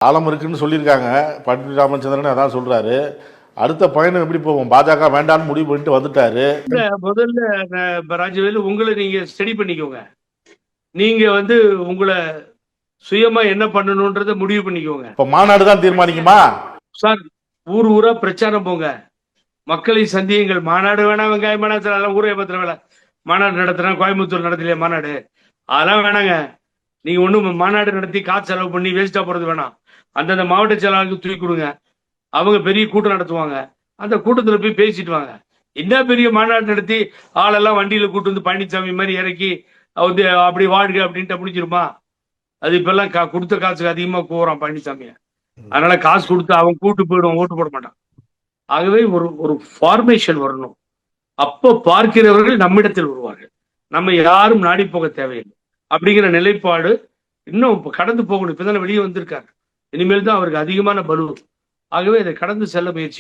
காலம் இருக்குன்னு சொல்லியிருக்காங்க. பண்ருட்டி ராமச்சந்திரன் அதான் சொல்றாரு. அடுத்த பயணம் எப்படி போவோம்? பாஜக வேண்டாம்னு முடிவு பண்ணிட்டு வந்துட்டாரு. முதல்ல ராஜவேலு உங்களை நீங்க ஸ்டடி பண்ணிக்கோங்க. நீங்க உங்களை சுயமா என்ன பண்ணணும்ன்றத முடிவு பண்ணிக்கோங்க. இப்ப மாநாடு தான் தீர்மானிக்குமா சார்? ஊர் ஊரா பிரச்சாரம் போங்க, மக்களை சந்தியுங்கள். மாநாடு வேணாம், வெங்காயம் வேணாம் சார், அதெல்லாம் ஊரே பத்திர வேலை. மாநாடு நடத்துறேன், கோயம்புத்தூர் நடத்தலையா மாநாடு? அதெல்லாம் வேணாங்க. நீங்க ஒண்ணும் மாநாடு நடத்தி காசு செலவு பண்ணி வேஸ்டா போறது வேணாம். அந்தந்த மாவட்ட செயலாளருக்கு தூக்கி கொடுங்க, அவங்க பெரிய கூட்டம் நடத்துவாங்க. அந்த கூட்டத்துல போய் பேசிட்டு வாங்க. என்ன பெரிய மாநாடு நடத்தி ஆளெல்லாம் வண்டியில கூட்டு வந்து பழனிசாமி மாதிரி இறக்கி அப்படி வாழ்க அப்படின்ட்டு முடிஞ்சிருமா? அது இப்பெல்லாம் கொடுத்த காசுக்கு அதிகமா கூறான் பழனிசாமிய. அதனால காசு கொடுத்து அவன் கூட்டு போயிடுவான், ஓட்டு போட மாட்டான். ஆகவே ஒரு ஃபார்மேஷன் வரணும். அப்போ பார்க்கிறவர்கள் நம்மிடத்தில் வருவார்கள். நம்ம யாரும் நாடி போக தேவையில்லை அப்படிங்கிற நிலைப்பாடு இன்னும் கடந்து போகணும். இப்பதானே வெளியே வந்திருக்காரு. இனிமேல் தான் அவருக்கு அதிகமான பலு. ஆகவே இதை கடந்து செல்ல முயற்சி.